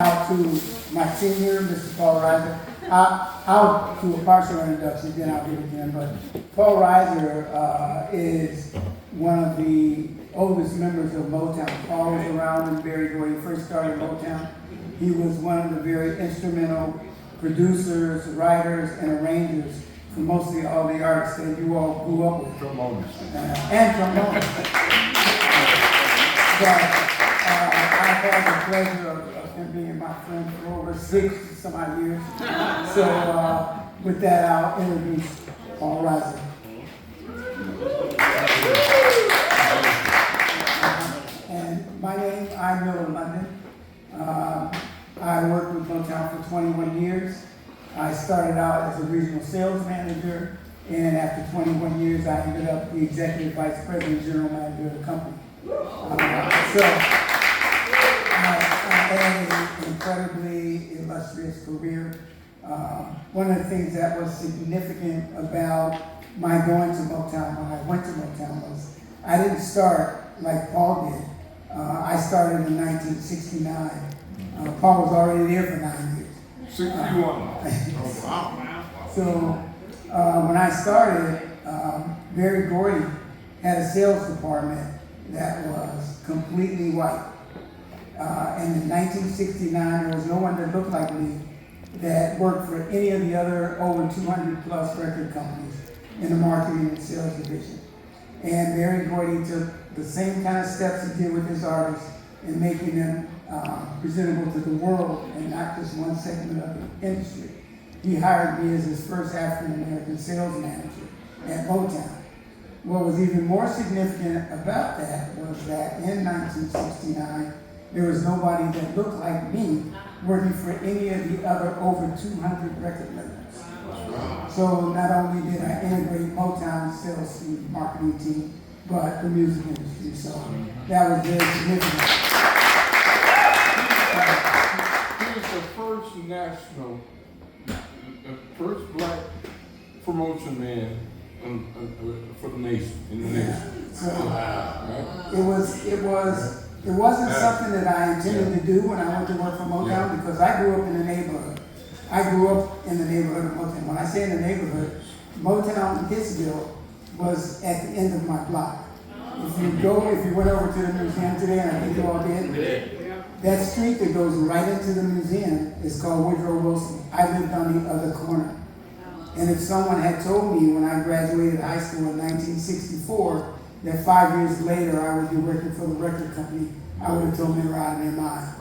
To my senior, Mr. Paul Reiser. I'll do a partial introduction, then I'll give it to him. But Paul Reiser is one of the oldest members of Motown. Paul was around when Barry Gordy first started Motown. He was one of the very instrumental producers, writers, and arrangers for mostly all the artists that you all grew up with. Trombonists. And trombonists. But I've had the pleasure of him being my friend for over 60 some odd years. So with that, I'll introduce Paul Reiser. And my name, I'm Miller London. I worked with Motown for 21 years. I started out as a regional sales manager, and after 21 years, I ended up the executive vice president, general manager of the company. I had an incredibly illustrious career. One of the things that was significant about my going to Motown, when I went to Motown, was I didn't start like Paul did. I started in 1969. Paul was already there for 9 years. 61. Oh, wow. So when I started, Barry Gordy had a sales department that was completely white. And in 1969, there was no one that looked like me that worked for any of the other over 200 plus record companies in the marketing and sales division. And Barry Gordy took the same kind of steps he did with his artists in making them presentable to the world and not just one segment of the industry. He hired me as his first African-American sales manager at Motown. What was even more significant about that was that in 1969, there was nobody that looked like me working for any of the other over 200 record labels. So not only did I integrate Motown's sales and marketing team, but the music industry. So that was very significant. He was the first national, the first black promotion man for the nation, in the nation. So it wasn't something that I intended to do when I went to work for Motown because I grew up in the neighborhood. I grew up in the neighborhood of Motown. When I say in the neighborhood, Motown Hitsville was at the end of my block. If you went over to the museum today, and I think you all did, that street that goes right into the museum is called Woodrow Wilson. I lived on the other corner. And if someone had told me when I graduated high school in 1964 that 5 years later I would be working for the record company, I would have told me right in their mind.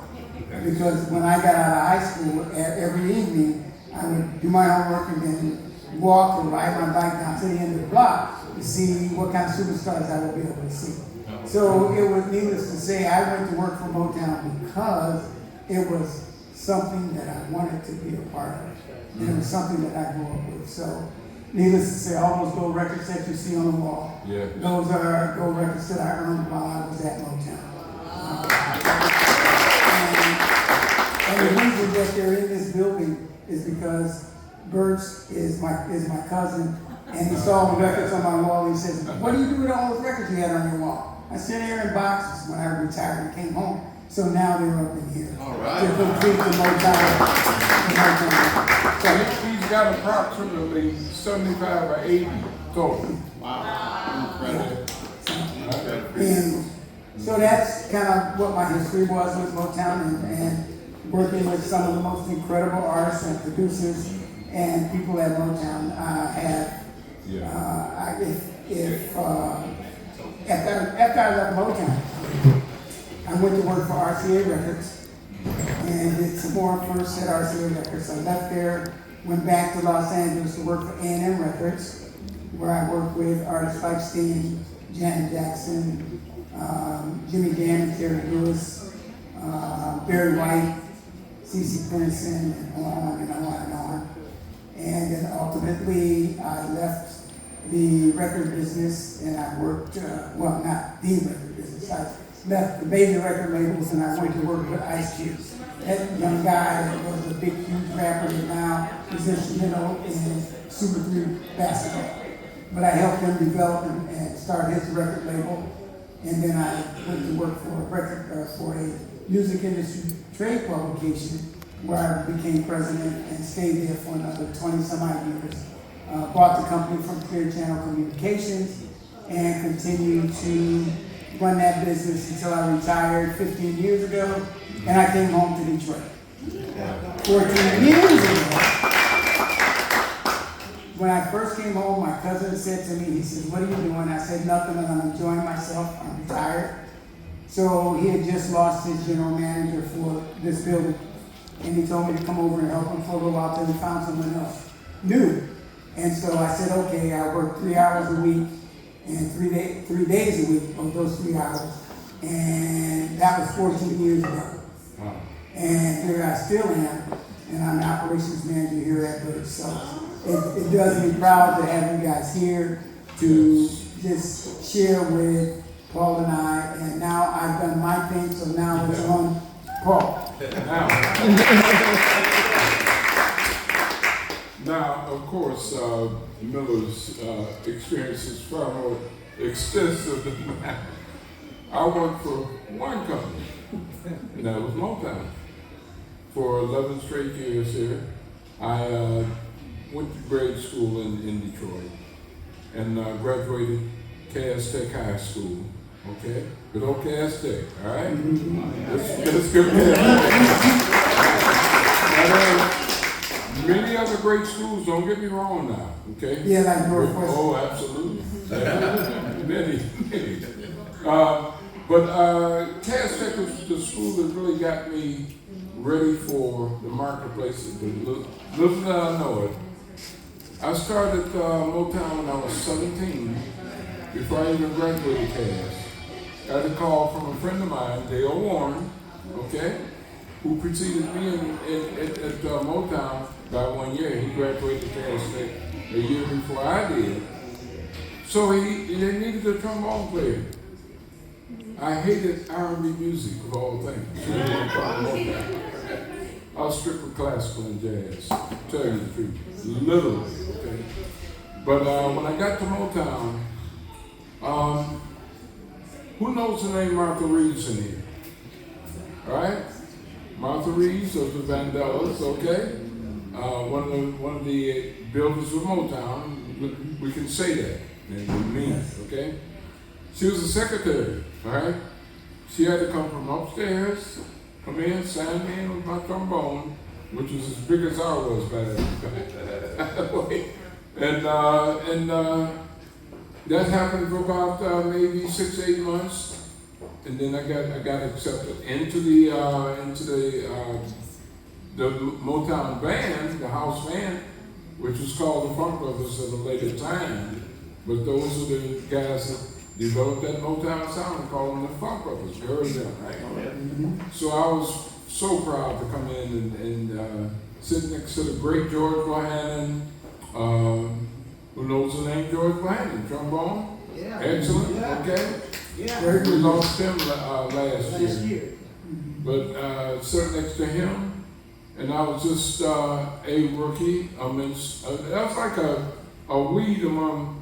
Because when I got out of high school, every evening I would do my homework and then walk or ride my bike down to the end of the block to see what kind of superstars I would be able to see. So it was needless to say, I went to work for Motown because it was something that I wanted to be a part of. And it was something that I grew up with. So needless to say, all those gold records that you see on the wall, those are gold records that I earned while I was at Motown. And the reason that they're in this building is because BURT'S is my cousin, and he saw the records on my wall, and he says, "What do you do with all those records you had on your wall?" I said, "They're in boxes." When I retired and came home. So now they're up in here to complete the Motown. So he's got approximately 75 or 80 total. Wow. And so that's kind of what my history was with Motown and working with some of the most incredible artists and producers and people at Motown. After I left Motown, I went to work for RCA Records and did some more first at RCA Records. I left there, went back to Los Angeles to work for A&M Records, where I worked with artists like Sting, Janet Jackson, Jimmy Jam and Terry Lewis, Barry White, CeCe Peniston, and on and on and on. And then ultimately, I left the record business and I worked, not the record business, I left the major record labels and I went to work with Ice Cube. That young guy that was a big, huge rapper that now is instrumental in Super 3 basketball. But I helped him develop and start his record label. And then I went to work for a music industry trade publication, where I became president and stayed there for another 20 some odd years. Bought the company from Clear Channel Communications and continued to run that business until I retired 15 years ago, and I came home to Detroit. 14 years ago, when I first came home, my cousin said to me, he says, "What are you doing?" I said, "Nothing, I'm enjoying myself, I'm retired." So he had just lost his general manager for this building, and he told me to come over and help him for a little while till he found someone else new. And so I said, okay, I work 3 hours a week and 3 days a week of those 3 hours. And that was 14 years ago. Wow. And here I still am, and I'm the operations manager here at BURT'S. So it does me proud to have you guys here to just share with Paul and I. And now I've done my thing, so now it's on Paul. Now, of course, Miller's experience is far more extensive than mine. I worked for one company, and that was Motown. For 11 straight years here. I went to grade school in Detroit and graduated Cass Tech High School. Okay? Good old Cass Tech, all right? Let's give it many other great schools, don't get me wrong now, okay? Yeah, like Northwest. Oh, absolutely. Many. But Cass Tech was the school that really got me ready for the marketplace. Little did I know it. I started Motown when I was 17, before I even graduated Cass. I had a call from a friend of mine, Dale Warren, okay, who preceded me at Motown by 1 year. He graduated Cass Tech a year before I did. So they needed a trombone player. I hated R&B music of all things. I was strictly classical and jazz, to tell you the truth, literally, okay? But when I got to Motown, who knows the name Martha Reeves in here? All right? Martha Reeves of the Vandellas, okay? One of the builders of Motown, we can say that, and we mean it, okay? She was a secretary, all right? She had to come from upstairs, come in, sign me in with my trombone, which was as big as I was by that way. And that happened for about maybe 6 to 8 months, and then I got accepted into the Motown band, the house band, which was called the Funk Brothers at a later time. But those are the guys that developed that Motown sound and called them the Funk Brothers. You heard them, right? Mm-hmm. So I was so proud to come in and sit next to the great George Bohannon. Who knows the name George Bohannon? Trombone? Yeah. Excellent, yeah. Okay? Yeah. We lost him last year. But sat next to him, and I was just a rookie. I mean, that was like a weed among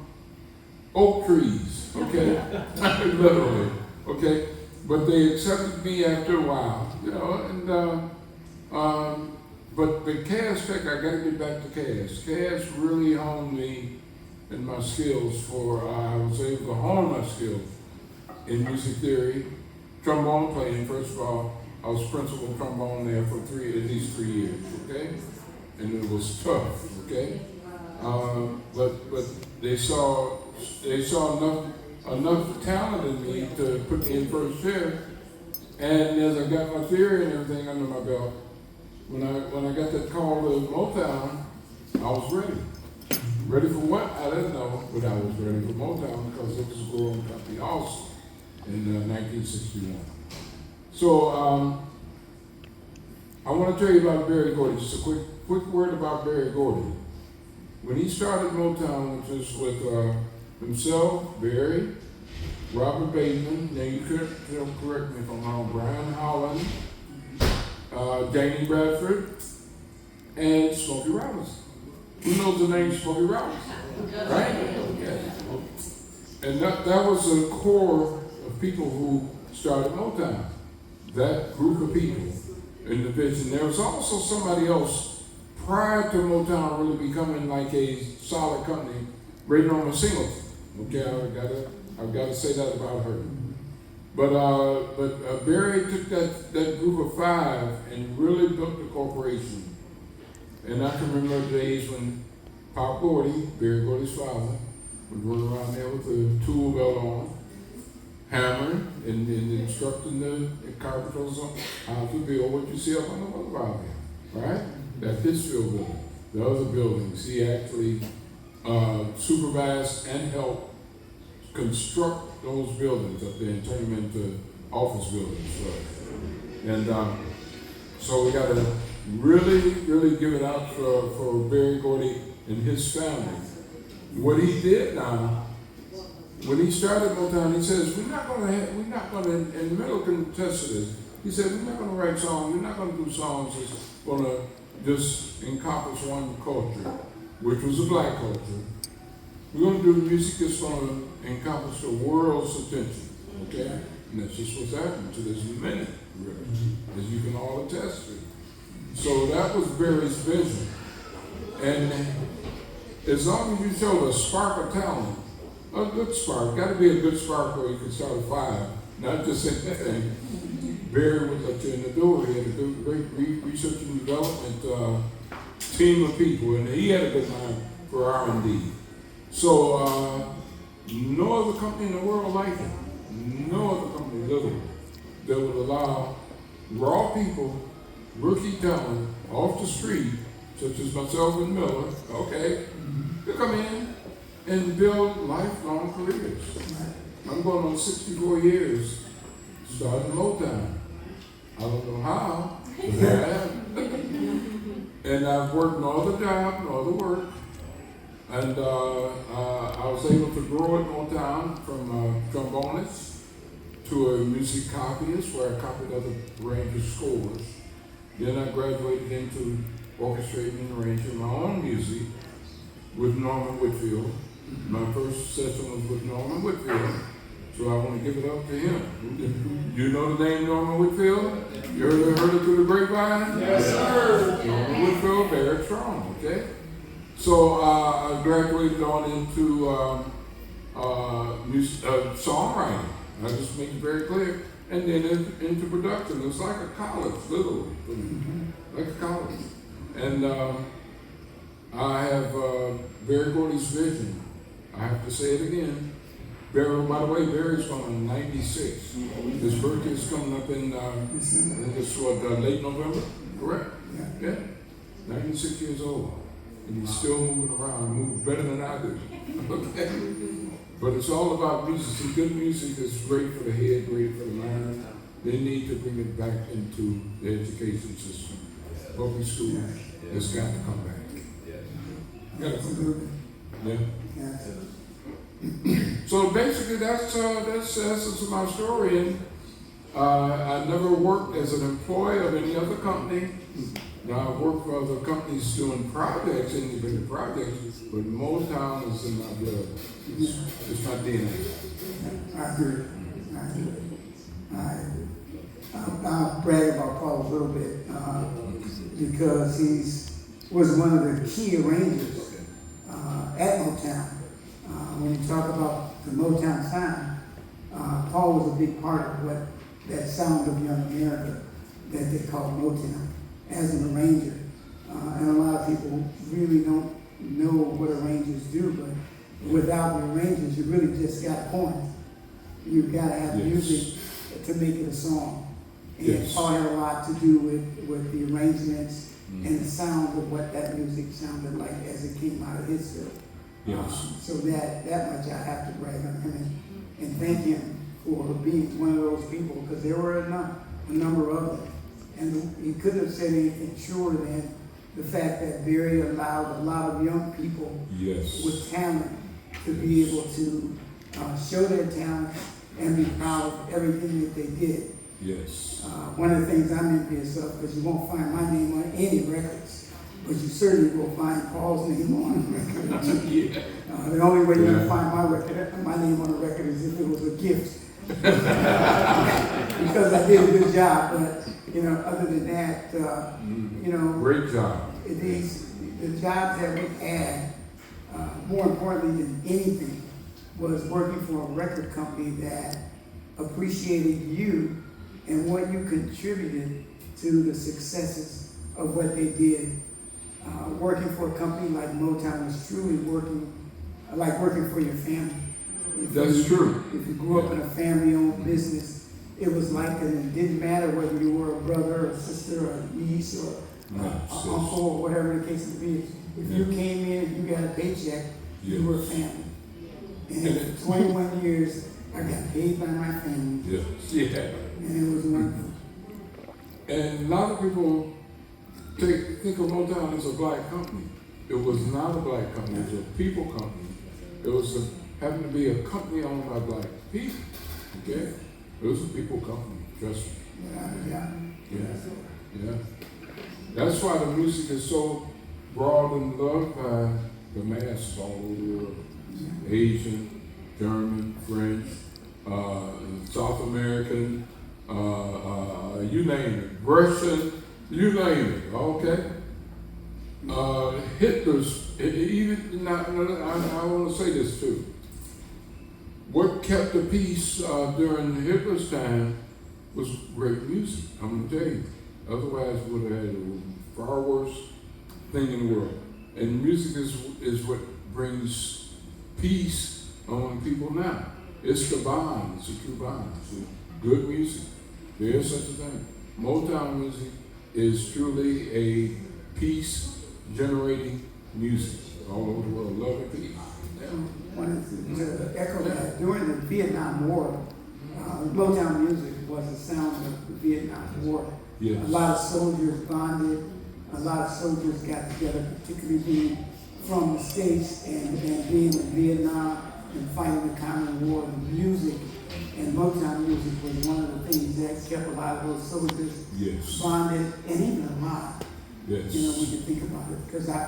oak trees, okay? Literally, okay? But they accepted me after a while, you know, and but the Cass Tech, I gotta get back to Cass. Cass really honed me in my skills I was able to hone my skills in music theory, trombone playing. First of all, I was principal trombone there for at least 3 years, okay? And it was tough, okay? But they saw enough talent in me to put me in first chair. And as I got my theory and everything under my belt, when I got that call to Motown, I was ready. Ready for what? I didn't know, but I was ready for Motown because it was a growing company also in 1961. So I want to tell you about Berry Gordy. Just a quick word about Berry Gordy. When he started Motown, which was with himself, Berry, Robert Bateman, now you could correct me if I'm wrong, Brian Holland, Danny Bradford, and Smokey Robinson. Who knows the name Smokey Robinson? Right? Okay. And that was the core of people who started Motown. that group of people in the vision. There was also somebody else prior to Motown really becoming like a solid company, Norma Singleton. Okay, I've got to say that about her. But Barry took that group of five and really built the corporation. And I can remember the days when Pop Gordy, Barry Gordy's father, would run around there with a tool belt on, hammering and instructing the carpenters on how to build what you see up on the boulevard there, right? That Pittsfield building, the other buildings, he actually supervised and helped construct those buildings up there and turn them into office buildings. And so we got to really give it out for Barry Gordy and his family. What he did now, when he started Motown, he says, we're not going to, and the middle contested this, he said, we're not going to write songs, we're not going to do songs that's going to just encompass one culture, which was the black culture. We're going to do music that's going to encompass the world's attention, okay? And that's just what's happening to this minute, really, as you can all attest to. So that was Barry's vision. And as long as you show a spark of talent, a good spark, got to be a good spark where you can start a fire, not just anything. Barry would let you in the door. He had a great research and development team of people, and he had a good mind for R&D. So no other company in the world like it. No other company, literally, that would allow raw people, rookie talent, off the street, such as myself and Miller, okay, to come in and build lifelong careers. I'm going on 64 years, starting Motown. I don't know how, but here I am. And I've worked no other job, no other work. And I was able to grow at Motown from trombonist to a music copyist, where I copied other arrangers' scores. Then I graduated into orchestrating and arranging my own music with Norman Whitfield. My first session was with Norman Whitfield, so I want to give it up to him. You know the name Norman Whitfield? You heard it through the grapevine? Yes, sir. Norman Whitfield, very strong, okay? So I graduated on into songwriting. I just make it very clear. And then into production. It's like a college, literally. Like a college. And I have Barry Gordy's vision. I have to say it again. Barry, by the way, Barry's going 96. His birthday is coming up in late November, correct? Yeah. 96 years old. And he's still moving around, moving better than I do. Okay? But it's all about music. Some good music is great for the head, great for the mind. They need to bring it back into the education system. Public school has got to come back. Got to come back. Yeah. So basically, that's the essence of my story. And I never worked as an employee of any other company. Now, I work for other companies doing projects, independent projects, but Motown is in my blood. It's my DNA. I agree. I'll brag about Paul a little bit because he was one of the key arrangers at Motown. When you talk about the Motown sound, Paul was a big part of what that sound of Young America that they call Motown as an arranger. And a lot of people really don't know what arrangers do, but without the arrangers, you really just got points. You've got to have music to make it a song. And Paul had a lot to do with the arrangements and the sound of what that music sounded like as it came out of his field. So that much I have to brag on him and thank him for being one of those people, because there were a number of them. And he couldn't have said anything truer than the fact that Barry allowed a lot of young people with talent to be able to show their talent and be proud of everything that they did. One of the things I'm envious of, because you won't find my name on any records, but you certainly will find Paul's name on a record. The only way you're going to find my name on a record is if it was a gift because I did a good job. But you know, other than that, you know, Great job. the jobs that we had, more importantly than anything, was working for a record company that appreciated you and what you contributed to the successes of what they did. Working for a company like Motown was truly working for your family. That's true. If you grew up in a family-owned business, it was like that. It didn't matter whether you were a brother, or sister, or a niece, or uncle, or whatever the case may be. If you came in and you got a paycheck, you were family. And for 21 years, I got paid by my family. Yes. Yeah. And it was wonderful. And a lot of people think of Motown as a black company. It was not a black company. It was a people company. It was happened to be a company owned by black people. Okay? It was a people company. Trust me. Yeah. That's why the music is so broad and loved by the masses all over the world. Asian, German, French, South American, you name it, Russian, you name it, okay? Hitler's, I want to say this too. What kept the peace during Hitler's time was great music, I'm going to tell you. Otherwise, we would have had a far worse thing in the world. And music is what brings peace among people now. It's the bond, it's a true bond. It's good music. There is such a thing. Motown music is truly a peace-generating music all over the world. Love and peace. Wanted to echo that. During the Vietnam War, Motown music was the sound of the Vietnam War. Yes. A lot of soldiers bonded. A lot of soldiers got together, particularly being from the States and being in Vietnam and fighting the common war. The music and Motown music was one of the things that kept a lot of those soldiers bonded and even alive. Yes. You know, when you think about it, because I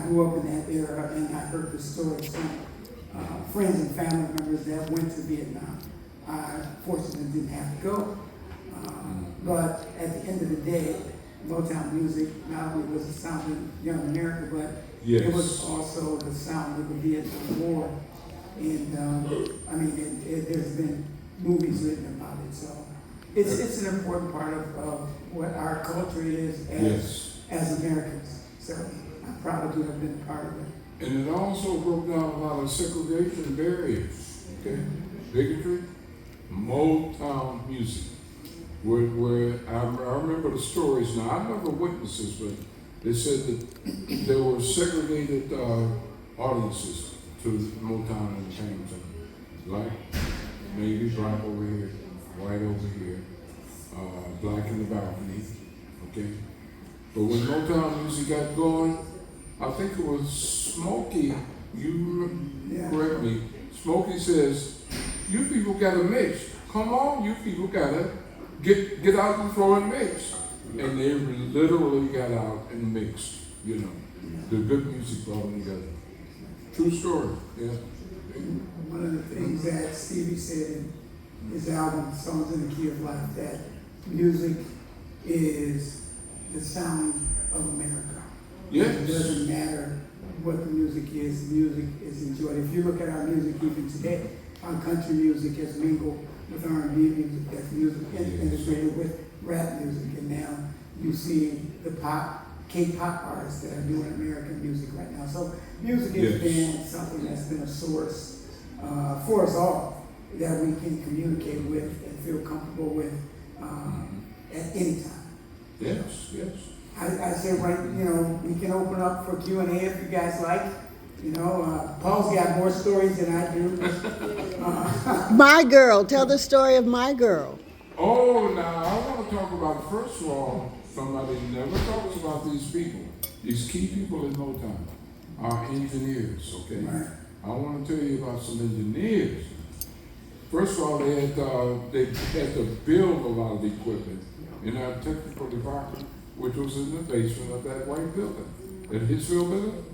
grew up in that era and I heard the stories from friends and family members that went to Vietnam. I fortunately didn't have to go, but at the end of the day, Motown music not only was the sound of young America, but it was also the sound of the Vietnam War. And I mean, there's been movies written about it, so it's an important part of what our culture is as Americans. So I'm proud to have been a part of it. And it also broke down a lot of segregation barriers, okay? Bigotry, Motown music. Where I remember the stories now, I never witnesses, but they said that there were segregated audiences to Motown Entertainment. Like maybe black over here, white over here, black in the balcony, okay? But when Motown music got going, I think it was Smokey, you correct me, Smokey says, you people gotta mix. Come on, you people gotta get out and throw and mix. And they literally got out and mixed, you know. The good music brought them together. True story, yeah. One of the things that Stevie said in his album, Songs in the Key of Life, that music is the sound of America. Yes. It doesn't matter what the music is enjoyed. If you look at our music even today, our country music has mingled with R&B music, that's music integrated with rap music, and now you see the K-pop artists that are doing American music right now. So music has been something that's been a source for us all that we can communicate with and feel comfortable with at any time. Yes. I say we can open up for Q&A if you guys like. You know, Paul's got more stories than I do. My girl, tell the story of my girl. Oh, now I want to talk about, first of all, somebody never talks about these people. These key people in Motown are engineers, okay? Right. I want to tell you about some engineers. First of all, they had to build a lot of the equipment in our technical department, which was in the basement of that white building, that Hitsville building.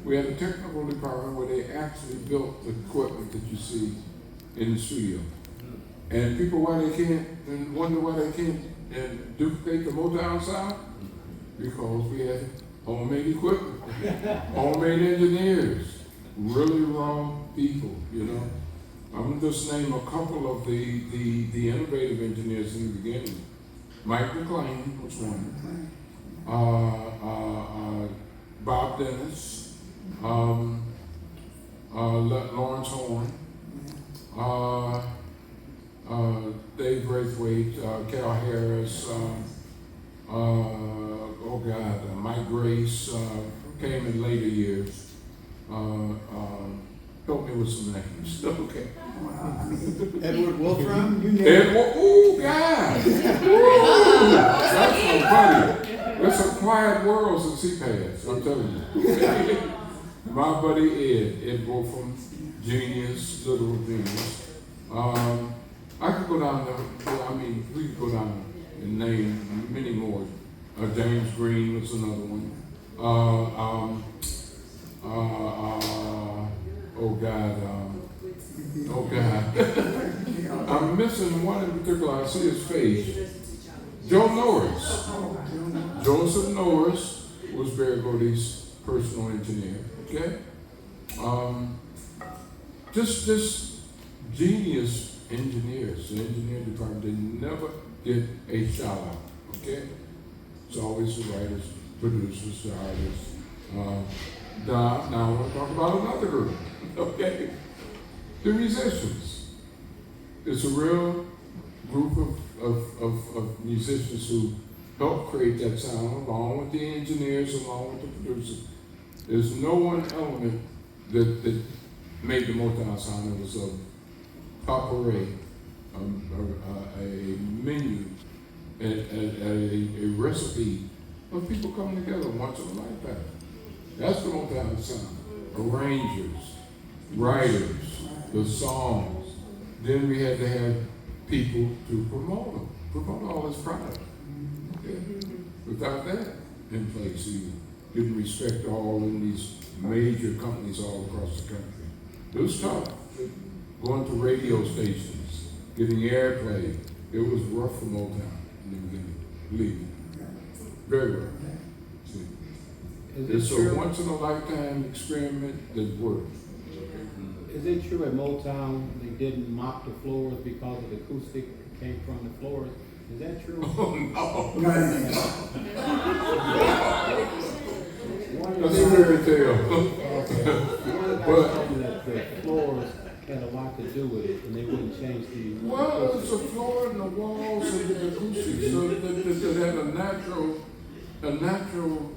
We had a technical department where they actually built the equipment that you see in the studio. And people and wonder why they can't duplicate the Motown sound, because we had homemade equipment, homemade engineers, really wrong people, you know. I'm gonna just name a couple of the innovative engineers in the beginning. Mike McLean was one. Bob Dennis, Lawrence Horn, Dave Braithwaite, Cal Harris, Mike Grace came in later years. Help me with some names, okay? Edward Wolfram? Edward, ooh, God! Ooh, that's so funny. It's a quiet world since he passed, I'm telling you. My buddy Ed Wolfram, genius, little genius. I could go down there, we could go down and name many more. James Green was another one. I'm missing one in particular. I see his face. Joe Norris. Joseph Norris was Barry Gordy's personal engineer. Okay? Just genius engineers. The engineering department, they never get a shout out. Okay? It's always the writers, producers, the artists. Now I want to talk about another group. Okay? The musicians. It's a real group of musicians who helped create that sound, along with the engineers, along with the producers. There's no one element that made the Motown sound. It was a potpourri, a menu, a recipe of people coming together once in a lifetime. That's the Motown sound. Arrangers, writers, the songs. Then we had to have people to promote all this product. Okay? Without that in place, you didn't respect all in these major companies all across the country. It was tough. Going to radio stations, getting airplay. It was rough for Motown in the beginning. Believe me. Very rough. It's a once in a lifetime experiment that worked. Is it true at Motown they didn't mop the floors because of the acoustic that came from the floors? Is that true? Oh, no. That's a fairy tale. But that the floors had a lot to do with it, and they wouldn't change the. Well, it's the floor and the walls and the acoustics, so that had a natural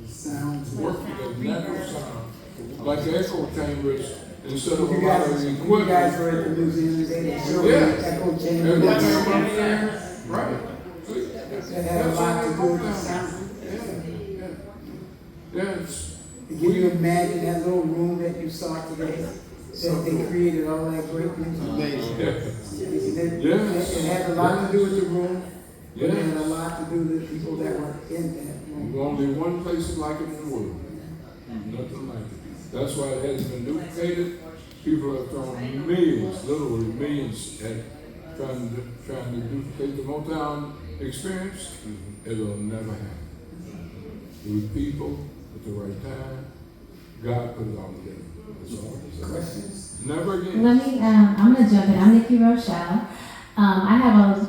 Sounds. working, a natural sound. Like the echo chambers, instead of a You lot of guys equipment. were at the museum today, they showed you Yeah. the echo chamber. And what came up there, right. That had a lot to do with the sound. Yes. Can you imagine that little room that you saw today? That they created all that great music? Amazing. Yes. It had a lot to do with the room, but it had a Yes. lot to do with the people that were in that room. Only one place like it in the world. Nothing like it. That's why it hasn't been duplicated. People have thrown millions, literally millions, at trying to duplicate the Motown experience. It'll never happen. It was people at the right time. God put it all together. That's all I can say. Questions? Never again. Let me, I'm going to jump in. I'm Nikki Rochelle. I have a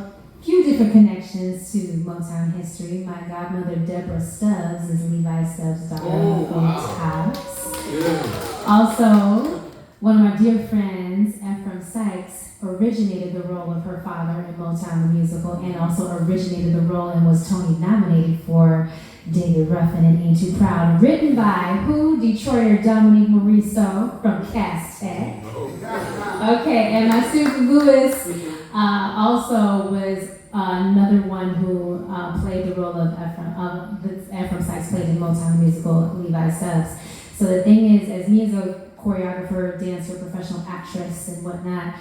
few different connections to Motown history. My godmother, Deborah Stubbs, is Levi Stubbs' daughter Oh, of wow. House. Yeah. Also, one of my dear friends, Ephraim Sykes, originated the role of her father in Motown the musical, and also originated the role and was Tony nominated for David Ruffin and Ain't Too Proud. Written by who? Detroiter Dominique Morisseau from Cass Tech. Okay, and my Susan Lewis also was another one who played the role of Ephraim Sykes played in Motown the musical, Levi Stubbs. So the thing is, as me as a choreographer, dancer, professional actress, and whatnot,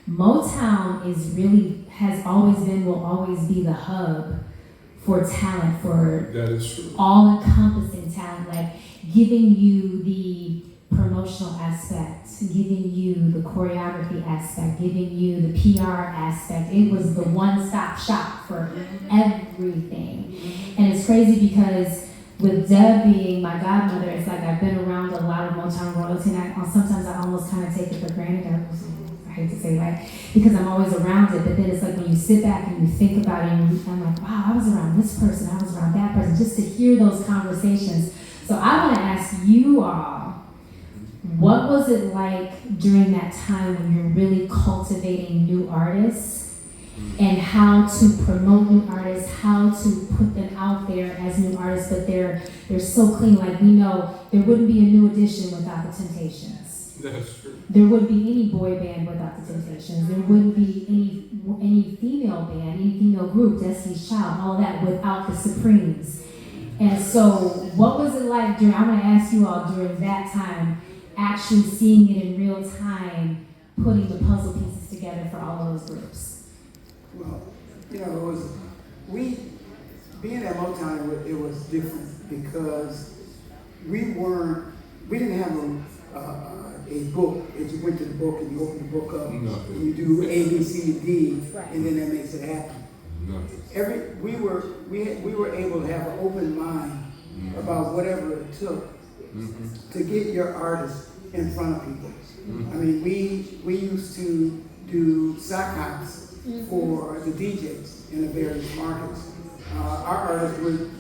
Motown has always been, will always be the hub for talent, for That is true. all-encompassing talent, like giving you the promotional aspect giving you the choreography aspect, giving you the PR aspect. It was the one-stop shop for everything. And it's crazy because with Deb being my godmother, it's like I've been around a lot of Motown royalty, and sometimes I almost kind of take it for granted. I hate to say that because I'm always around it, but then it's like when you sit back and you think about it, and I'm like, wow, I was around this person, I was around that person, just to hear those conversations. So I want to ask you all, what was it like during that time when you're really cultivating new artists and how to promote new artists, how to put them out there as new artists, but they're so clean. Like we know there wouldn't be a New Edition without the Temptations. That's true. There wouldn't be any boy band without the Temptations. There wouldn't be any female band, any female group, Destiny's Child, all that without the Supremes. And so what was it like during, I'm gonna ask you all during that time, actually seeing it in real time, putting the puzzle pieces together for all of those groups? Well, you know, being at Motown, it was different because we didn't have a book that you went to the book and you open the book up, and you do A, B, C, D, and then that makes it happen. We were able to have an open mind about whatever it took to get your artist in front of people. I mean, we used to do sock hops for the DJs in the various markets. Our artists would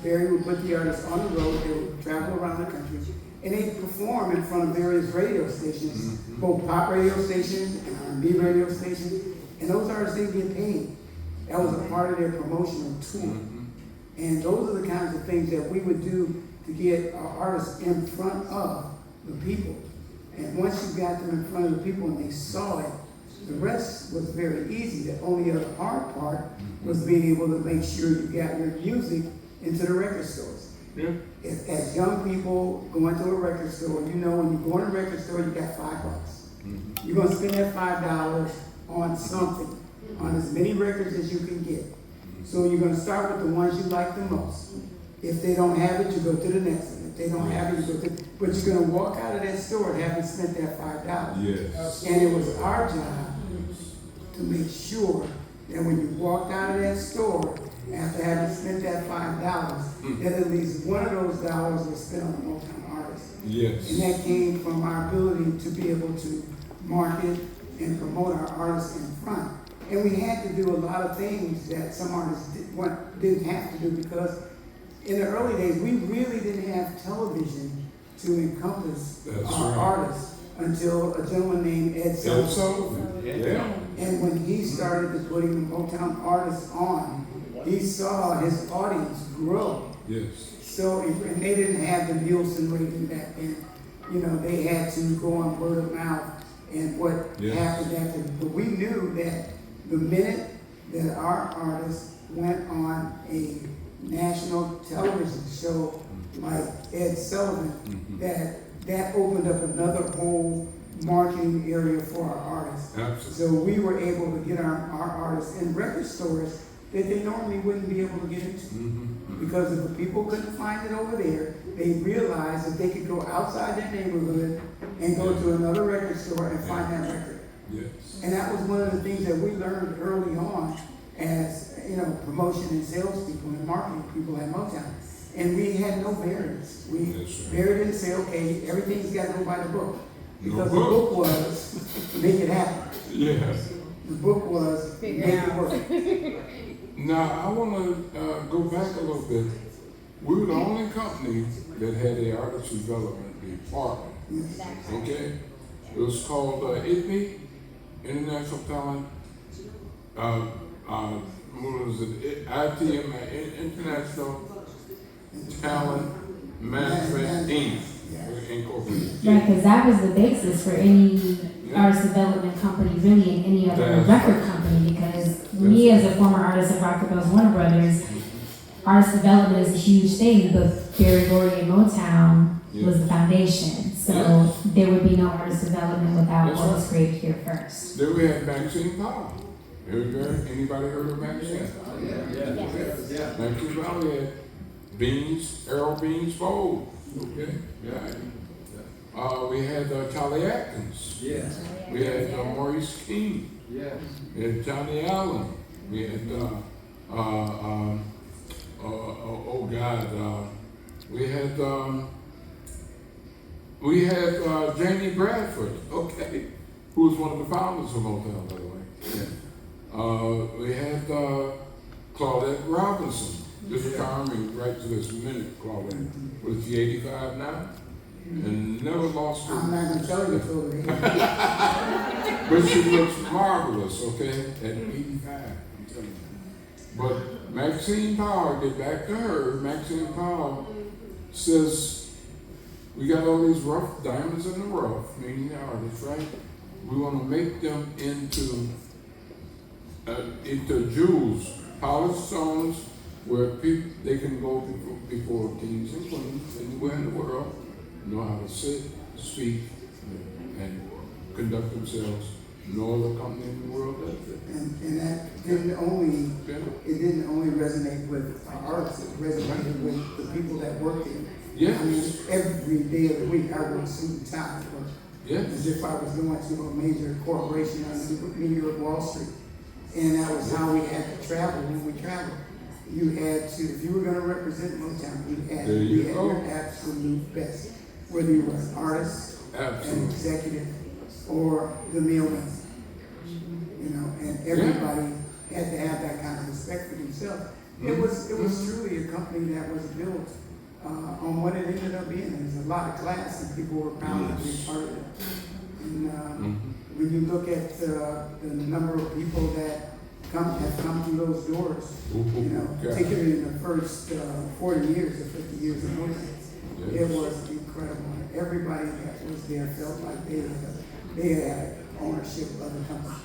put the artists on the road. They would travel around the country, and they perform in front of various radio stations, both pop radio stations and R&B radio stations. And those artists didn't get paid. That was a part of their promotional tour. And those are the kinds of things that we would do to get our artists in front of the people. And once you got them in front of the people and they saw it, the rest was very easy. The only other hard part was being able to make sure you got your music into the record stores. Yeah. As young people going to a record store, you know when you go in a record store, you got $5. You're gonna spend that $5 on something, on as many records as you can get. So you're gonna start with the ones you like the most. If they don't have it, you go to the next one. If they don't have it, you go to, but you're gonna walk out of that store having spent that $5. Yes. And it was our job to make sure that when you walked out of that store, after having spent that $5, that at least one of those dollars was spent on a Motown artist. Yes. And that came from our ability to be able to market and promote our artists in front. And we had to do a lot of things that some artists didn't have to do because in the early days, we really didn't have television to encompass our artists until a gentleman named Ed Sullivan. Yeah. And when he started to putting the Motown artists on, he saw his audience grow. Yes. So, and they didn't have the Nielsen rating back then. You know, they had to go on word of mouth and what happened after. But we knew that the minute that our artists went on a national television show like Ed Sullivan, that opened up another whole marketing area for our artists. Absolutely. So we were able to get our artists in record stores that they normally wouldn't be able to get into. Because if the people couldn't find it over there, they realized that they could go outside their neighborhood and go to another record store and find that record. Yes. And that was one of the things that we learned early on as, you know, promotion and sales people and marketing people at Motown. And we had no barriers. Barrier didn't say, okay, everything's got to go by the book. Because the book was make it happen. Yes. The book was make it work. Now, I want to go back a little bit. We were the only company that had an artist development department. Okay? It was called ITME, International Talent, what was it? ITM, International Talent Management Inc. Incorporated. Right, because that was the basis for any artist development company, really, and any other record company. Because me, as a former artist of Rockabell's Warner Brothers, artist development is a huge thing. But Barry Gordy and Motown was the foundation. So there would be no artist development without what was created here first. Then we had Maxine Powell. Anybody heard of Maxine? Yeah. Maxine Powell had Beans, Errol Beans Fold. Okay? Yeah. We had Charlie Atkins. Yes. We had Maurice King. Yes. We had Johnny Allen. We had, we had Jamie Bradford, okay, who was one of the founders of Motown, by the way. Yeah. We had Claudette Robinson. This is charming right to this minute, Claudette. Was she 85 now? And never lost her. I'm not gonna tell you till the But she looks marvelous, okay, at 85, I'm telling you. But Maxine Power, get back to her, Maxine Power says, we got all these rough diamonds in the rough, meaning the artists, right? We want to make them into jewels, polished stones, where people, they can go before kings and queens anywhere in the world, know how to sit, speak, and conduct themselves. No other company in the world does it. And that didn't only, it didn't only resonate with artists, it resonated with the people that worked there. Yes. I mean, every day of the week I wore suit and tie, Yes. as if I was going to a major corporation on New York Wall Street. And that was how we had to travel when we traveled. You had to, if you were going to represent Motown, you had to be at your absolute best, whether you were an artist, an executive, or the mailman. You know, and everybody had to have that kind of respect for themselves. It was truly a company that was built on what it ended up being. There's a lot of class, and people were proud to be part of it. And when you look at the number of people that have come through those doors, you know, particularly in the first 40 years or 50 years of Motown, it was incredible. Everybody that was there felt like they had ownership of the company.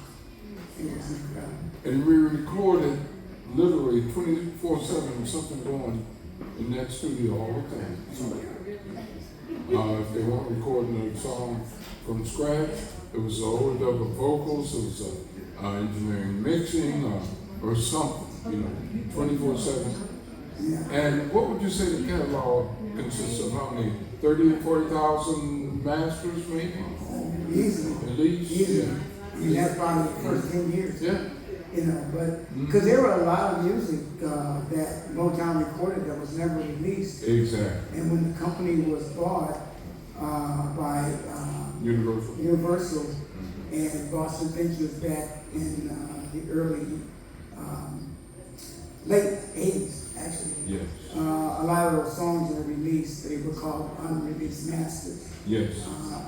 It was incredible. And we recorded literally 24/7, something going in that studio all the time. If they weren't recording a song from scratch, it was overdub of vocals, it was engineering mixing, or something, you know, 24/7. Yeah. And what would you say the catalog consists of? How many? 30 or 40,000 masters, maybe? Easily. At least? Easily. Yeah. I mean, that's probably the first 10 years. Yeah. You know, but because there were a lot of music that Motown recorded that was never released. Exactly. And when the company was bought by Universal and Boston Ventures back in the early, late 80s, actually. Yes. A lot of those songs were released. They were called unreleased masters. Yes.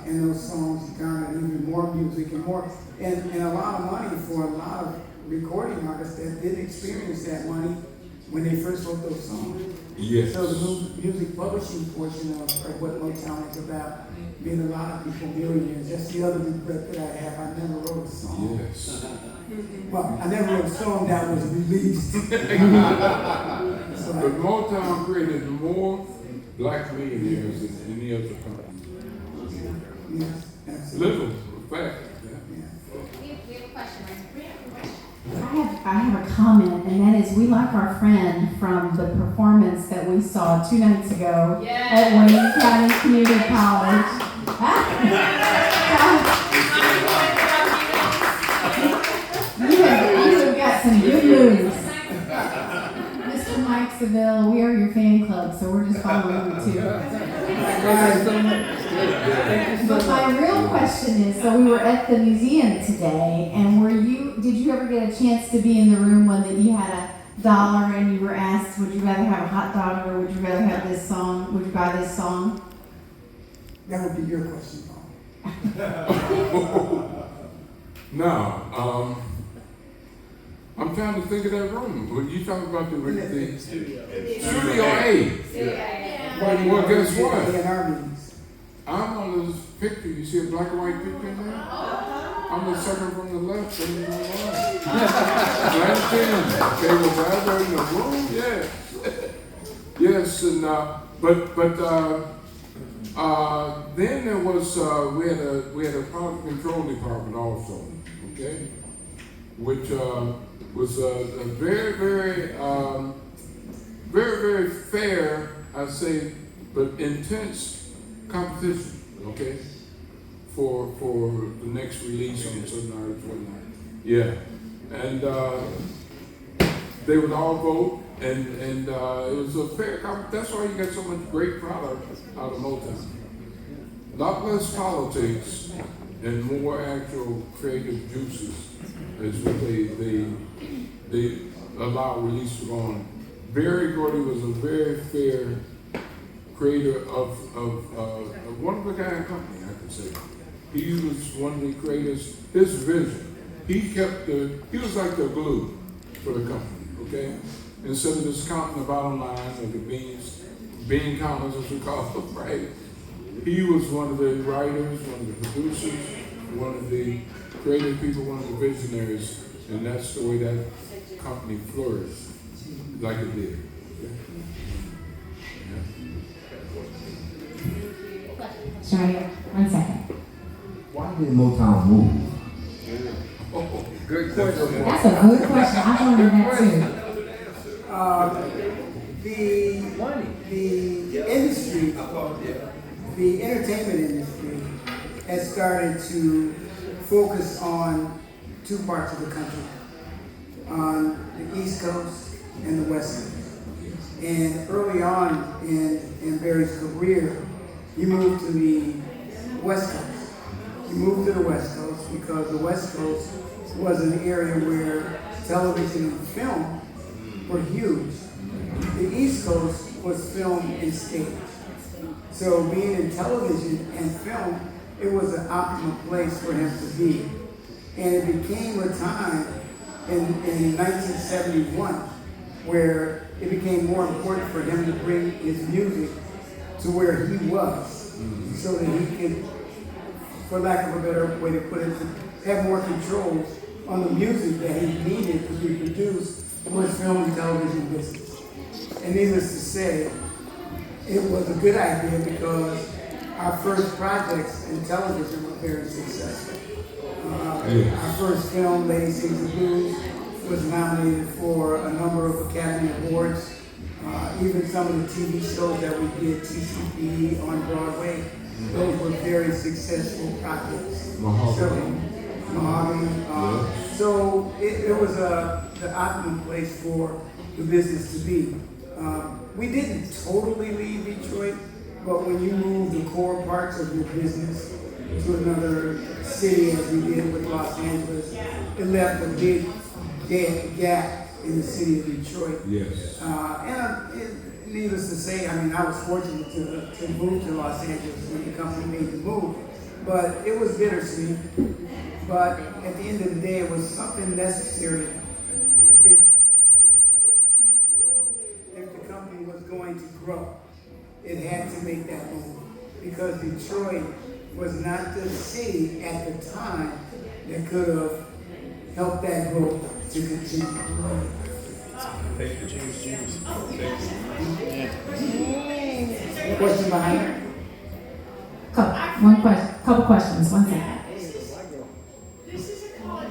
And those songs garnered even more music and more, and a lot of money for a lot of recording artists that didn't experience that money when they first wrote those songs. Yes. So the music publishing portion of what Motown is about made a lot of people millionaires. That's the other regret that I have. I never wrote a song. Yes. Well, I never wrote a song that was released. But Motown created more black millionaires than any other company. Yes, absolutely. Little, in fact. Yeah. We have a question, right? I have a comment, and that is we like our friend from the performance that we saw 2 nights ago at Wayne County Community College. You have got some good moves. Mr. Mike Seville, we are your fan club, so we're just following you too. But my real question is, so we were at the museum today, and did you ever get a chance to be in the room when you had $1 and you were asked, would you rather have a hot dog or would you rather have this song? Would you buy this song? That would be your question, Paul. Now, I'm trying to think of that room. Were you talking about the Studio A? Well, guess what? A&R meetings. I'm on this picture. You see a black and white picture in there? I'm the second from the left and the right. 19. Okay, was I there in the room? Yes. Yes, and then there was we had a product control department also. Okay, which was a very very fair, I say, but intense competition. okay? For the next release on certain artists, whatnot. Yeah. And they would all vote, and it was a fair that's why you got so much great product out of Motown. A lot less politics and more actual creative juices is what they allow release to go on. Barry Gordy was a very fair creator of one of the kind company, I could say. He was one of the creators. His vision, he was like the glue for the company, okay? Instead of just counting the bottom line of the bean counters as we call them, right? He was one of the writers, one of the producers, one of the creative people, one of the visionaries, and that's the way that company flourished, like it did. Sorry, 1 second. Why did Motown move? Good question. That's a good question. I wondered that too. The industry, the entertainment industry has started to focus on two parts of the country, on the East Coast and the West Coast. And early on in Barry's career, he moved to the West Coast. He moved to the West Coast because the West Coast was an area where television and film were huge. The East Coast was film and stage. So being in television and film, it was an optimal place for him to be. And it became a time in 1971 where it became more important for him to bring his music to where he was, so that he could, for lack of a better way to put it, have more control on the music that he needed to be produced for his film and television business. And needless to say, it was a good idea because our first projects in television were very successful. Our first film, Lady Sings the Blues, was nominated for a number of Academy Awards. Even some of the TV shows that we did, TCB on Broadway, those were very successful projects. Mahogany. So it was the optimum place for the business to be. We didn't totally leave Detroit, but when you move the core parts of your business to another city, as we did with Los Angeles, it left a big dead gap in the city of Detroit. Yes. Needless to say, I mean, I was fortunate to move to Los Angeles when the company made the move, but it was bittersweet. But at the end of the day, it was something necessary if the company was going to grow. It had to make that move because Detroit was not the city at the time that could have helped that growth to continue. Thank you, James. Question behind it? Couple questions, 1 second.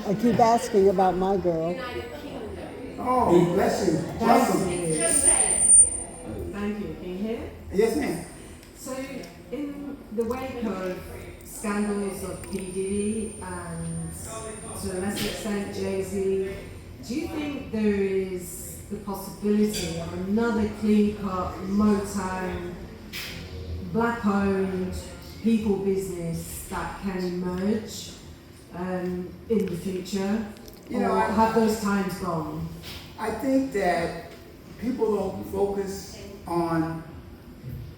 I keep asking about my girl. Oh, bless you. Welcome. Thank you. Can you hear? Yes, ma'am. So, in the wake of scandals of P. Diddy and to a lesser extent Jay-Z, do you think there is the possibility of another clean-cut Motown, black-owned people business that can emerge in the future? You know, or have those times gone? I think that people don't focus on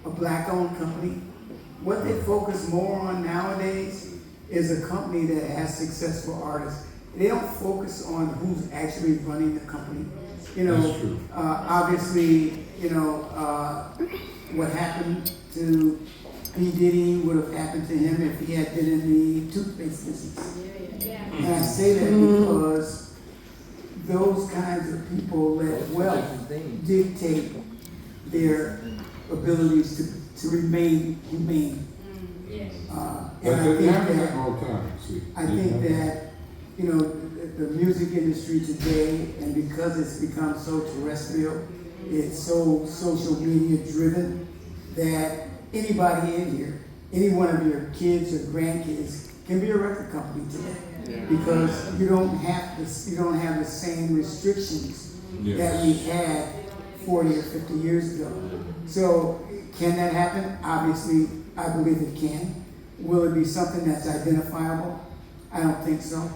a black-owned company. What they focus more on nowadays is a company that has successful artists. They don't focus on who's actually running the company. You know, obviously, you know, what happened to P. Diddy would have happened to him if he had been in the toothpaste business. And I say that because those kinds of people let wealth dictate their abilities to remain humane. And I think that, you know, the music industry today, and because it's become so terrestrial, it's so social media driven, that anybody in here any one of your kids or grandkids can be a record company today. Because you don't have the same restrictions that we had 40 or 50 years ago. So can that happen? Obviously, I believe it can. Will it be something that's identifiable? I don't think so.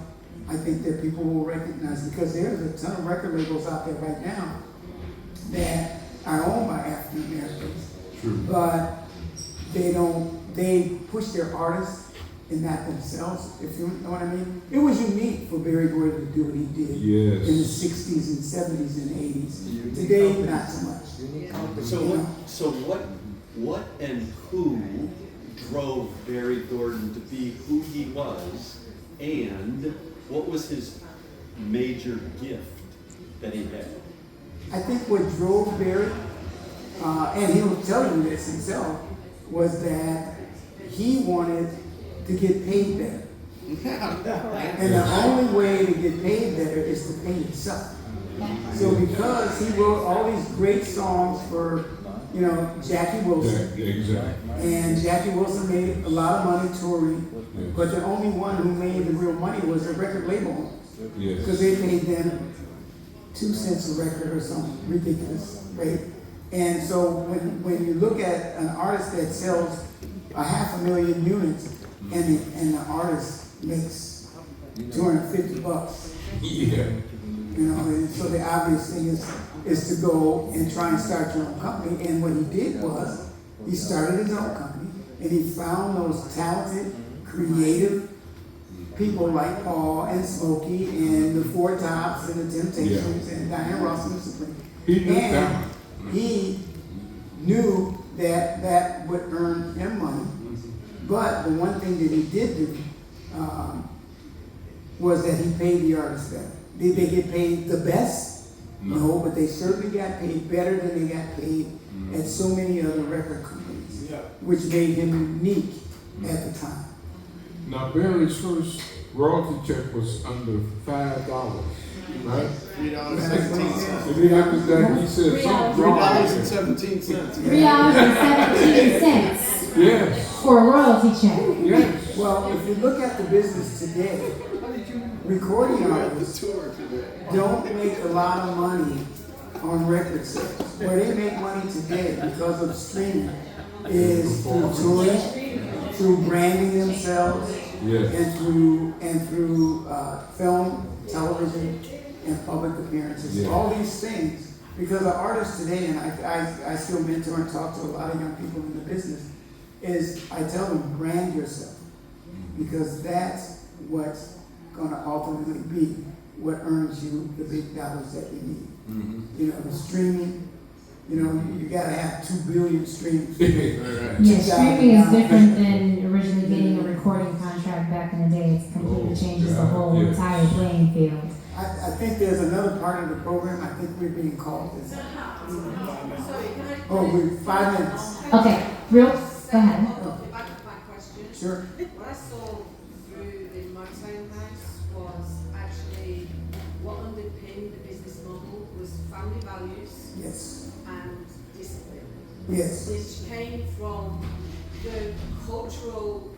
I think that people will recognize, because there's a ton of record labels out there right now that are owned by African Americans, but they push their artists and not themselves, if you know what I mean. It was unique for Barry Gordy to do what he did in the 60s and 70s and 80s. Today, not so much. So what and who drove Barry Gordon to be who he was, and what was his major gift that he had? I think what drove Barry, and he'll tell you this himself, was that he wanted to get paid better. And the only way to get paid better is to pay himself. So because he wrote all these great songs for, Jackie Wilson. And Jackie Wilson made a lot of money touring, but the only one who made the real money was the record label owners. Because they paid them 2 cents a record or something ridiculous, right? And so when you look at an artist that sells 500,000 units and the artist makes $250, and so the obvious thing is to go and try and start your own company. And what he did was he started his own company, and he found those talented, creative people like Paul and Smokey and the Four Tops and the Temptations and Diana Ross and the Supreme. He knew that that would earn him money. But the one thing that he did do was that he paid the artists better. Did they get paid the best? No, but they certainly got paid better than they got paid at so many other record companies, which made him unique at the time. Now, Barry's first royalty check was under $5, right? $3.17. And then after that, he said something wrong. $3.17. $3.17. Yes. For a royalty check. Yes. Well, if you look at the business today, recording artists don't make a lot of money on record sales. Where they make money today because of streaming is through touring, through branding themselves, and through film, television, and public appearances. All these things, because the artists today, and I still mentor and talk to a lot of young people in the business, is I tell them, brand yourself, because that's what's going to ultimately be what earns you the big dollars that you need. The streaming, you got to have 2 billion streams. Yeah, streaming is different than originally getting a recording contract back in the day. It completely changes the whole entire playing field. I think there's another part of the program. I think we're being called. We're 5 minutes. Okay, go ahead. Back to my question. Sure. What I saw through the Motown house was actually what underpinned the business model was family values and discipline. Yes. Which came from the cultural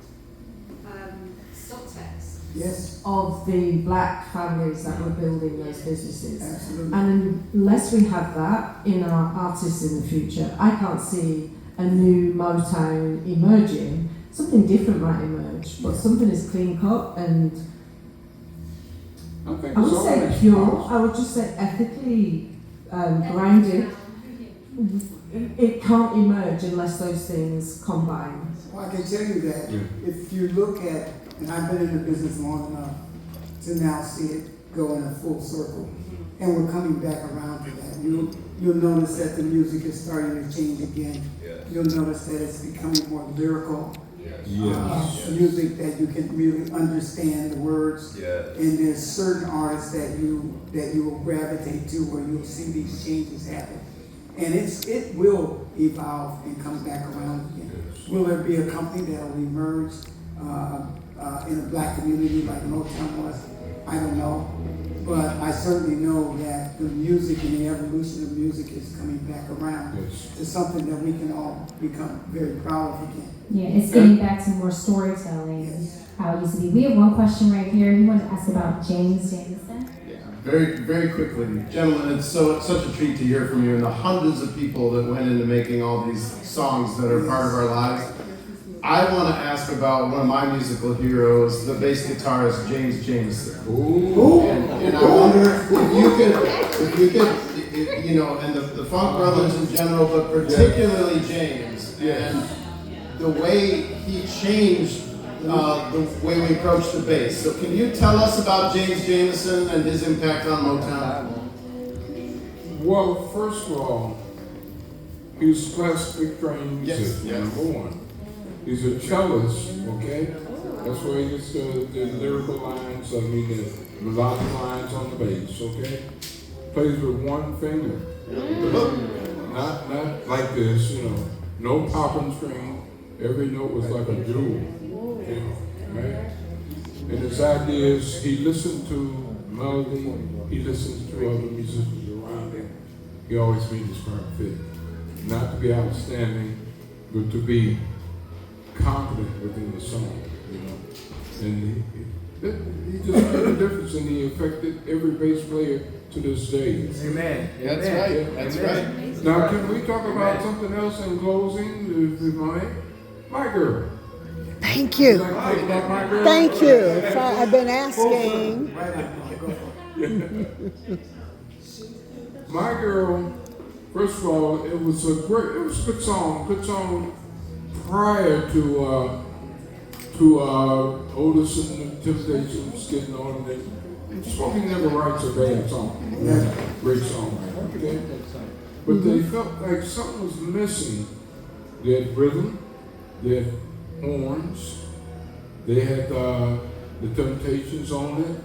subtext of the black families that were building those businesses. Absolutely. And unless we have that in our artists in the future, I can't see a new Motown emerging. Something different might emerge, but something is clean cut and I would say pure. I would just say ethically grounded. It can't emerge unless those things combine. Well, I can tell you that if you look at, and I've been in the business long enough to now see it go in a full circle, and we're coming back around to that. You'll notice that the music is starting to change again. You'll notice that it's becoming more lyrical. Music that you can really understand the words. And there's certain artists that you will gravitate to where you'll see these changes happen. And it will evolve and come back around again. Will there be a company that will emerge in a black community like Motown was? I don't know. But I certainly know that the music and the evolution of music is coming back around Yes. to something that we can all become very proud of again. Yeah, it's getting back to more storytelling, Yes. how it used to be. We have one question right here. We want to ask about James Jameson. Very, very quickly, gentlemen, it's such a treat to hear from you and the hundreds of people that went into making all these songs that are part of our lives. I want to ask about one of my musical heroes, the bass guitarist James Jameson. Ooh. And I wonder if you could, you know, and the Funk Brothers in general, but particularly James, and the way he changed the way we approach the bass. So can you tell us about James Jameson and his impact on Motown? Well, first of all, he's classically trained Yes, musician, yes. number one. He's a cellist, okay? That's where he gets the lyrical lines, the melodic lines on the bass, okay? Plays with one finger. Not like this, you know. No popping string. Every note was like a jewel, you know, right? And his idea is he listened to melody, he listened to other musicians around him. He always made his part fit. Not to be outstanding, but to be confident within the song, you know. And he just made a difference, and he affected every bass player to this day. Amen. That's right. That's right. Now, can we talk about something else in closing, if you mind? My girl. Thank Would you. you like to talk about my girl? Thank you. So I've been asking. Right now, go for it. My girl, first of all, it was a good song prior to Otis and the Temptations getting on it. Smokey never writes a bad song. Great song, okay? But they felt like something was missing. They had rhythm, they had horns, they had the Temptations on it.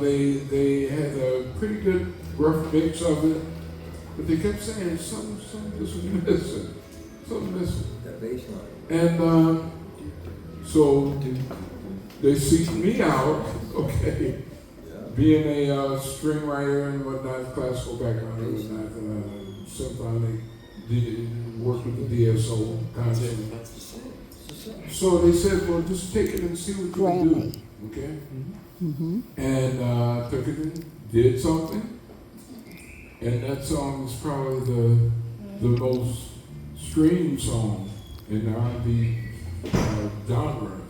They had a pretty good rough mix of it, but they kept saying something was missing. Something missing. That bass line. And so they seeked me out, okay, being a string writer and whatnot, classical background and whatnot, symphonic, worked with the DSO constantly. So they said, well, just take it and see what you can do, okay? And took it and did something, and that song is probably the most streamed song in the R&B genre.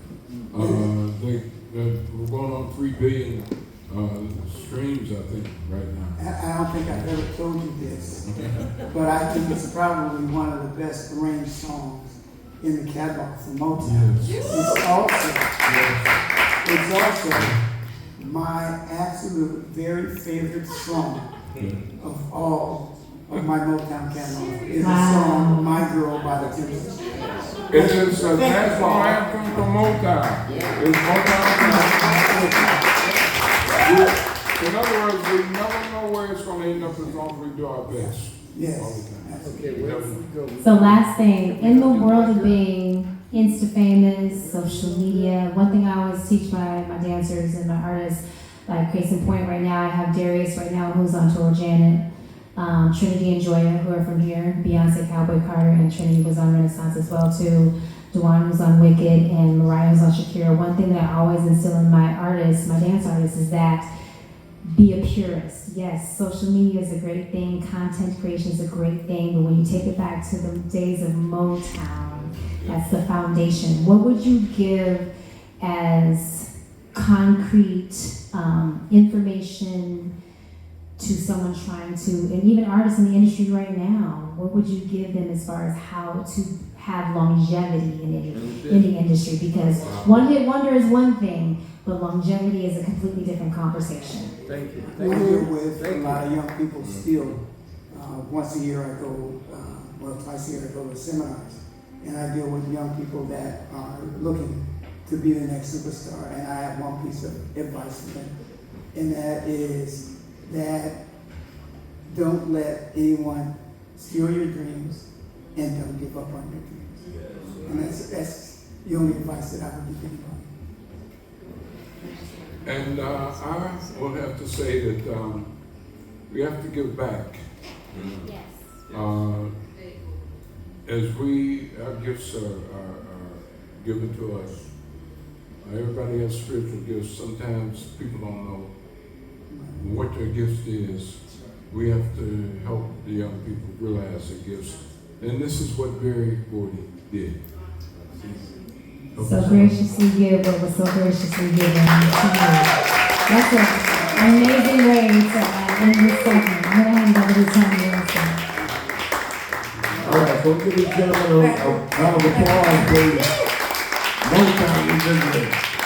We're going on 3 billion streams, I think, right now. I don't think I've ever told you this, but I think it's probably one of the best arranged songs in the catalog for Motown. Yes. It's also my absolute very favorite song of all of my Motown catalog. Is the song "My Girl" by the Temptations. It is a national anthem for Motown. It's Motown. In other words, we never know where it's going to end up as long as we do our best. Yes. So last thing, in the world of being Insta-famous, social media, one thing I always teach my dancers and my artists, like case in point right now, I have Darius right now who's on tour, Janet, Trinity and Joya who are from here, Beyonce, Cowboy Carter, and Trinity was on Renaissance as well too, Duane who's on Wicked, and Mariah who's on Shakira. One thing that I always instill in my artists, my dance artists, is that be a purist. Yes, social media is a great thing, content creation is a great thing, but when you take it back to the days of Motown, that's the foundation. What would you give as concrete information to someone trying to, and even artists in the industry right now, what would you give them as far as how to have longevity in the industry? Because one hit wonder is one thing, but longevity is a completely different conversation. Thank you. I deal with a lot of young people still. Once a year I go, twice a year I go to seminars, and I deal with young people that are looking to be the next superstar. And I have one piece of advice for them, and that is that don't let anyone steal your dreams, and don't give up on your dreams. And that's the only advice that I would give anybody. And I will have to say that we have to give back. Yes. As our gifts are given to us. Everybody has spiritual gifts. Sometimes people don't know what their gift is. We have to help the young people realize their gifts. And this is what Barry Gordy did. So graciously give what was so graciously given to you. That's an amazing way to end this segment. I'm going to hand it over to Tony Wilson. All right, so give these gentlemen a round of applause, please. Motown, you did it.